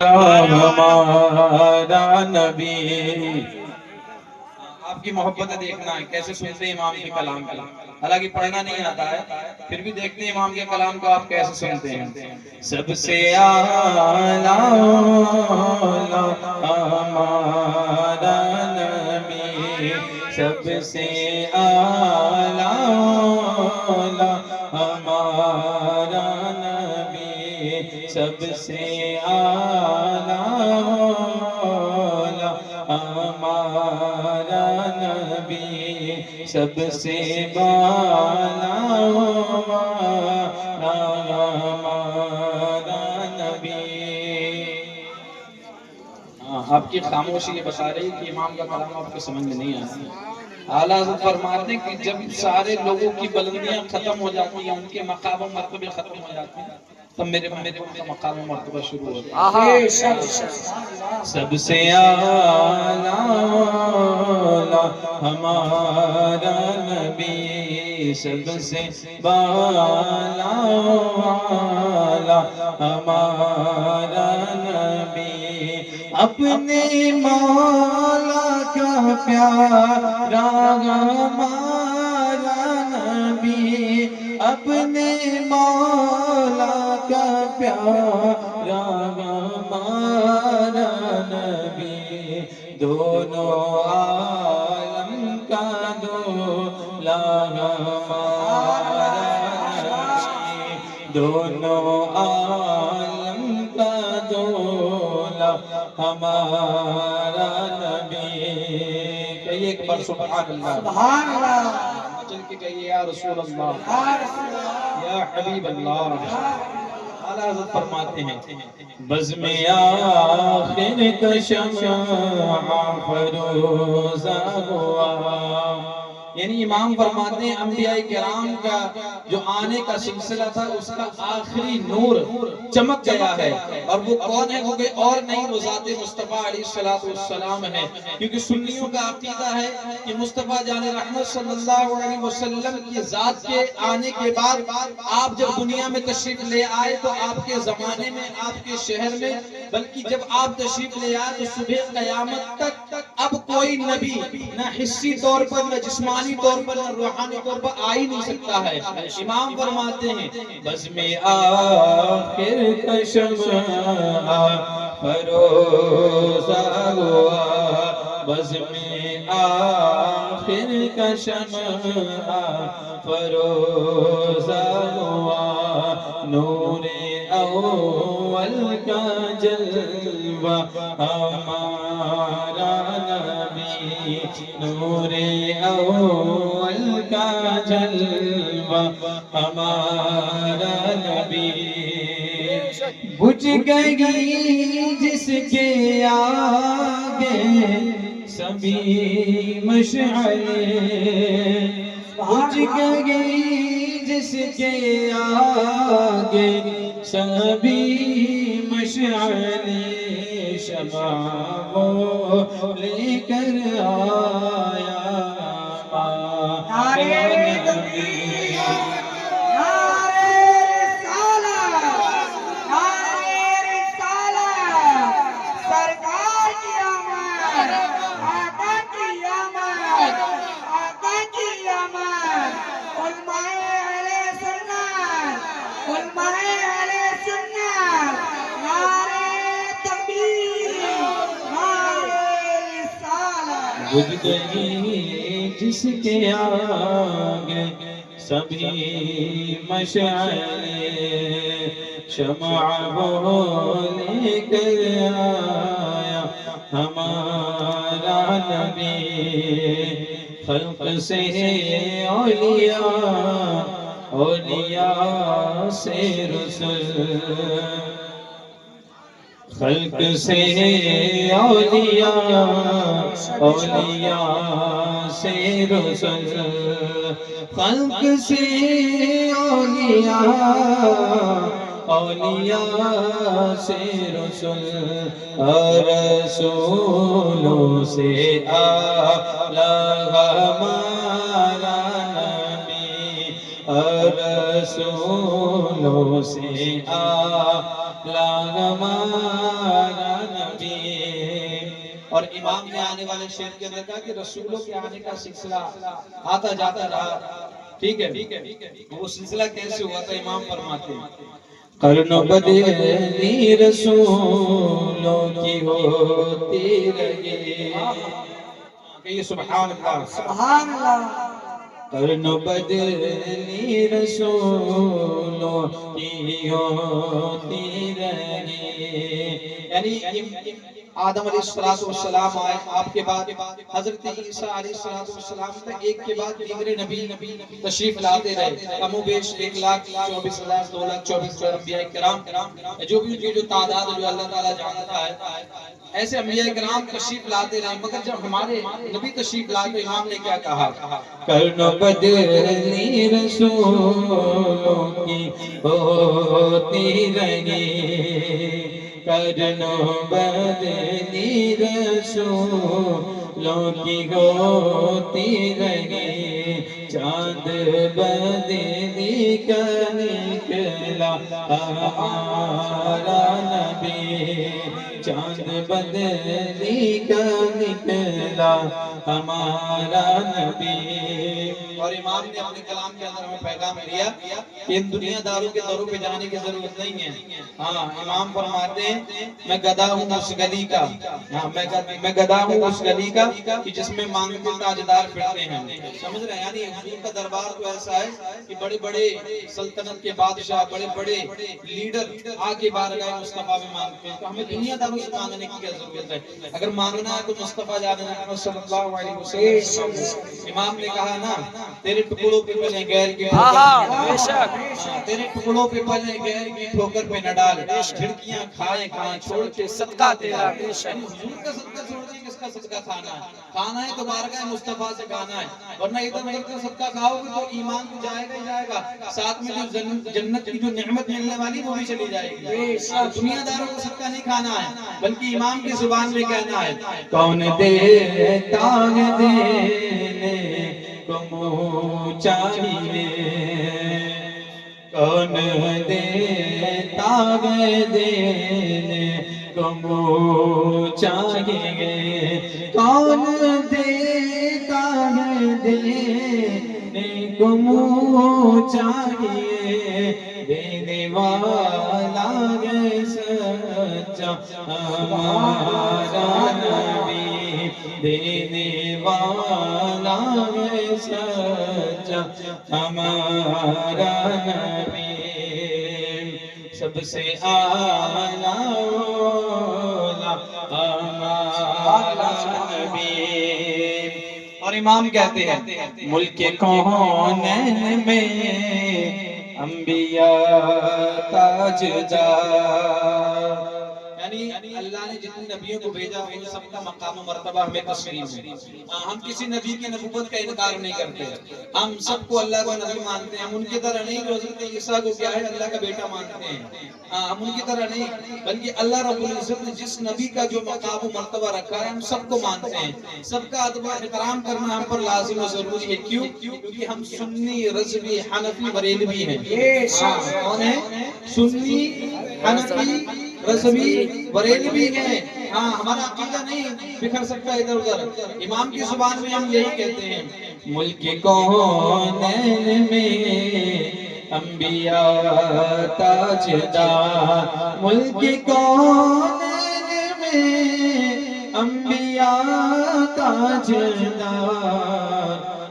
ہمارا نبی. آپ کی محبت دیکھنا ہے کیسے سنتے ہیں امام کے کلام کو. حالانکہ پڑھنا نہیں آتا ہے پھر بھی دیکھتے ہیں امام کے کلام کو آپ کیسے سنتے ہیں. سب سے اعلیٰ ہمارا نبی، سب سے اعلیٰ ہمارا نبی، سب سے اعلیٰ ہمارا نبی، سب سے بالا ہمارا نبی. آپ کی خاموشی یہ بتا رہی کہ امام کا کلام آپ کو سمجھ میں نہیں آتا. اعلیٰ حضرت فرماتے ہیں کہ جب سارے لوگوں کی بلندیاں ختم ہو جاتی ہیں، ان کے مقام و مرتبے ختم ہو جاتے ہیں، تب میرے محبوب کا مقام و مرتبہ شروع ہوتا ہے. سب سے اعلیٰ ہمارا نبی، سب سے بالا ہمارا نبی، اپنے مولا کا پیارا ہمارا نبی، اپنے مولا کا پیارا ہمارا نبی، دونوں عالم کا دولا ہمارا نبی، دونوں عالم کا دولا ہمارا نبی. کہیے ایک بار سبحان اللہ. سبحان اللہ. چل کے کہیے یا رسول اللہ، یا حبیب اللہ. اعلیٰ حضرت فرماتے ہیں بزم آخر کا شمع فروزہ ہوا. یعنی امام فرماتے ہیں انبیاء کرام کا جو آنے کا سلسلہ تھا اس کا آخری نور چمک گیا ہے. اور وہ کون ہے؟ وہ کوئی اور نہیں، وہ ذات مصطفیٰ علیہ السلام ہے. کیونکہ سنیوں کا عقیدہ ہے کہ مصطفیٰ جان رحمت صلی اللہ علیہ وسلم کی ذات کے آنے کے بعد آپ جب دنیا میں تشریف لے آئے تو آپ کے زمانے میں، آپ کے شہر میں، بلکہ جب آپ تشریف لے آئے تو صبح قیامت تک اب کوئی نبی نہ حصی طور پر، نہ جسمانی طور پر، نہ روحانی طور پر آ ہی نہیں سکتا ہے. امام فرماتے ہیں بزم آخر کا شمع فروزہ ہوا، بزم آخر کا شمع فروزہ ہوا، نور اول کا جلوہ ہمارا نبی، نور اول کا جلوہ ہمارا نبی. بجھ گئی جس کے آگے سبھی مشعلیں، بجھ گئی جس کے آگے سبھی مشعلیں، شمع وہ لے کر آیا ہمارا نبی. بجھ گئی جس کے آگے سبھی مشعلیں، شمع وہ لے کر آیا ہمارا نبی. خلق سے اولیاء، اولیاء سے رسل، خلق سے اولیاء، اولیاء سے رسل، خلق سے اولیاء، اولیاء سے رسل، رسولوں سے اعلیٰ ہمارا نبی، رسولوں سے اعلیٰ ہمارا اور امام نے آنے والے شعر کے اندر کہا کہ رسولوں کے آنے کا سلسلہ آتا جاتا رہا، ٹھیک ہے، وہ سلسلہ کیسے ہوا تھا امام فرماتے ہیں قرن بدلی رسولوں کی ہوتی رہی، کہیے سبحان اللہ، سبحان اللہ، قرن بدلی رسولوں کی ہوتی رہی، یعنی آدم علیہ السلام آئے، آپ کے بعد حضرت عیسیٰ علیہ السلام تک ایک کے بعد دیگر نبی تشریف لاتے رہے، کم و بیش 1,24,000 2,24,000 انبیاء کرام، جو بھی جو تعداد جو اللہ تعالیٰ جانتا ہے، ایسے انبیاء کرام تشریف لاتے رہے، مگر جب ہمارے نبی تشریف لائے تو امام نے کیا کہا؟ قرن بدلی رسولوں کی ہوتی رہی، قرن بدلی رسولوں کی ہوتی رہی، چاند بدلی کا نکلا ہمارا نبی، چاند بدلی کا نکلا ہمارا نبی۔ اور امام نے اپنے کلام کے اندر ہمیں پیغام دیا کہ ان دنیا داروں کے دروں پہ جانے کی ضرورت نہیں ہے۔ ہاں امام فرماتے ہیں میں گدھا ہوں اس گلی کا، میں گدھا ہوں اس گلی کا کہ جس میں مانگتے تاجدار پھرتے ہیں، سمجھ رہے ہیں؟ یعنی حضور کا دربار تو ایسا ہے کہ بڑے بڑے سلطنت کے بادشاہ، بڑے بڑے لیڈر آگے بارگاہ مصطفیٰ میں مانگتے ہیں، تو ہمیں دنیا داروں سے مانگنے کی کیا ضرورت ہے؟ اگر مانگنا ہے تو مصطفیٰ جان محمد صلی اللہ علیہ وسلم۔ امام نے کہا نا تیرے ٹکڑوں پہ پلے غیر کی تیرے ٹکڑوں پہ پلے غیر کی ٹھوکر پہ نہ ڈال، جھڑکیاں کھائے کھائے چھوڑ کے صدقہ تیرا، حضور کا صدقہ چھوڑ کے کس کا صدقہ کھانا ہے؟ کھانا ہے تو بارگاہ مصطفیٰ سے کھانا ہے، ورنہ ادھر ادھر کا صدقہ کھاؤ گے تو ایمان تو جائے گا ہی جائے گا، ساتھ میں جو جنت کی جو نعمت ملنے والی وہ بھی چلی جائے گی۔ دنیا داروں کو صدقہ نہیں کھانا ہے بلکہ امام کی زبان میں کہنا ہے کون دیتا ہے دینے کو منہ چاہیے، کون دیتا ہے دینے کو منہ چاہیے، کون دیتا ہے دینے کو منہ چاہیے، دینے والا ہے سچا ہمارا نبی، دینے والا ہے سچا ہمارا نبی، سب سے اعلیٰ اولیاء ہمارا نبی۔ اور امام کہتے ہیں ملک کونین میں انبیاء تاجدار، یعنی اللہ نے جتنے نبیوں کو بھیجا ان سب کا مقام و مرتبہ ہمیں تسلیم ہے۔ ہم کسی نبی کی نبوت کا انکار نہیں کرتے، ہم سب کو اللہ کا نبی مانتے ہیں، ہم ان کی طرح نہیں جو حضرت عیسیٰ کو کیا ہے اللہ کا بیٹا مانتے ہیں، ہم ان کی طرح نہیں، بلکہ اللہ رب العزت نے جس نبی کا جو مقام و مرتبہ رکھا ہے ہم سب کو مانتے ہیں، سب کا ادب و احترام کرنا ہم پر لازم و ضروری ہے۔ کیوں؟ کیونکہ ہم سنی، رضوی، حنفی، بریلوی ہیں۔ کون ہیں؟ سنی، حنفی، رضوی، بریلوی ہیں۔ ہاں ہمارا عقیدہ نہیں بکھر سکتا ادھر ادھر، امام کی زبان میں ہم یہی کہتے ہیں ملک کونین میں انبیاء تاجدار، ملک کونین میں انبیاء تاجدار،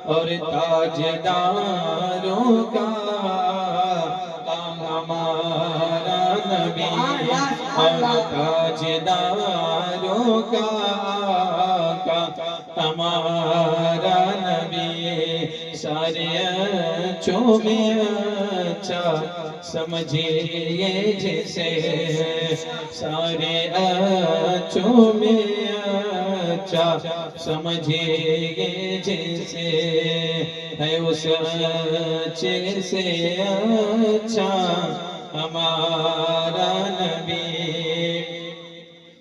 اور تاجداروں کا ہمارا نبی، اور تاجداروں کا ہمارا نبی، سارے اچھوں میں اچھا سمجھیے جسے، سارے اچھوں میں اچھا سمجھیے جسے، ہے اس اچھے سے اچھا ہمارا نبی۔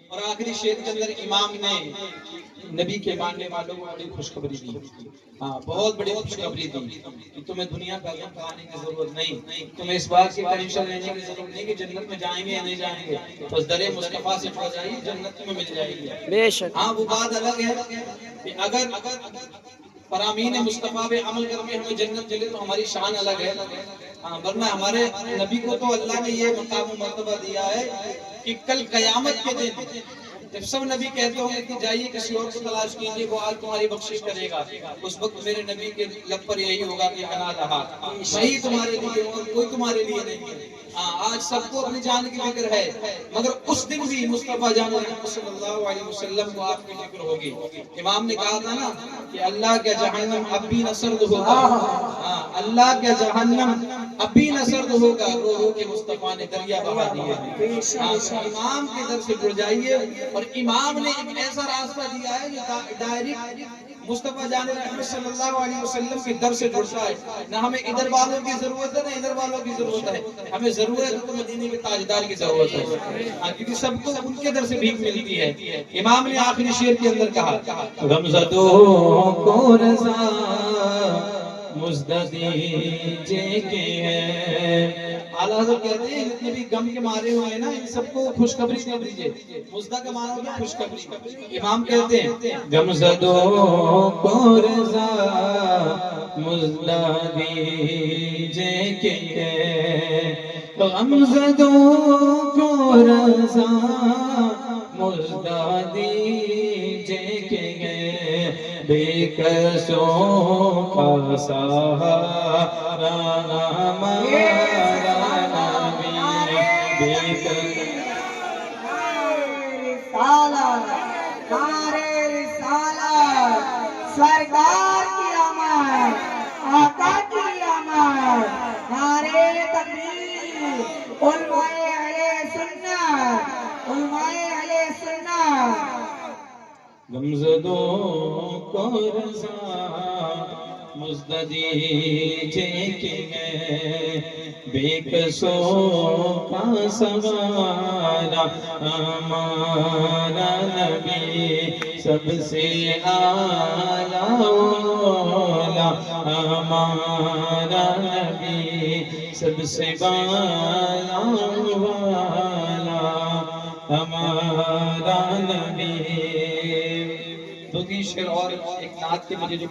اور آخری شعر کے اندر امام نے نبی کے ماننے والوں کو بڑی خوشخبری دی، ہاں بہت بڑی خوشخبری دی کہ تمہیں دنیا کا غم کھانے کی ضرورت نہیں، تمہیں اس بات کی ٹینشن لینے کی ضرورت نہیں کہ جنت میں جائیں گے یا نہیں جائیں گے، بس در مصطفیٰ سے چھوڑ جائیے جنت میں مل جائے گی۔ بے شک ہاں وہ بات الگ ہے کہ اگر فرامین مصطفیٰ پہ عمل کر کے ہمیں جنت ملے تو ہماری شان الگ ہے، ہاں ورنہ ہمارے نبی کو تو اللہ نے یہ مقام و مرتبہ دیا ہے کہ کل قیامت کے دن جب سب نبی کہتے ہوں گے کہ جائیے کسی اور کو تلاش کیجیے وہ آج تمہاری بخشش کرے گا، اس وقت میرے نبی کے لب پر یہی ہوگا کہ انا رہا، وہی تمہارے لیے اور کوئی تمہارے لیے نہیں ہے۔ آج سب کو اپنی جان کی فکر ہے مگر اس دن بھی مصطفیٰ جان صلی اللہ علیہ وسلم کو آپ کی فکر ہوگی۔ امام نے کہا تھا نا کہ اللہ کا جہنم اب بھی نہ سرد ہوگا، اللہ کا جہنم اب بھی نہ سرد ہوگا، رو کے مصطفیٰ نے دریا بہا دیے ہیں۔ امام کے در سے جڑ جائیے، اور امام نے ایک ایسا راستہ دیا ہے جو ڈائریکٹ مصطفیٰ جان رحمت صلی اللہ علیہ وسلم کے در سے جڑتا ہے، نہ ہمیں ادھر والوں کی ضرورت ہے نہ ادھر والوں کی ضرورت ہے، ہمیں ضرورت ہے تو مدینے کے تاجدار کی ضرورت ہے، کیونکہ سب کو ان کے در سے بھیک ملتی ہے۔ امام نے آخری شعر کے اندر کہا غمزدوں کو رضا مزد دیجے کہ ہے، اعلیٰ حضرت کہتے ہیں جتنے بھی غم کے مارے ہوئے ہیں نا ان سب کو خوشخبری دے دیجئے، مزدہ کا معنی ہوتا ہے خوشخبری۔ امام کہتے ہیں غمزدوں کو رضا مزد دیجے کہ ہے، غمزدوں کو رضا مزد دیجے کہ ہے، بے کسوں کا سہارا ہمارا نبی، بے کسوں سرکار کی آمد، آقا کی آمد، نعرے تکبیر، علماء اہل سنت، علماء اہل سنت۔ غمزدوں کو رضا مزد دیجے کہ ہے، بے کسوں کا سوارا ہمارا نبی، سب سے اعلیٰ اولا ہمارا نبی، سب سے بالا والا ہمارا نبی۔ دو تین شعر اور ایک نعت کے مجھے جو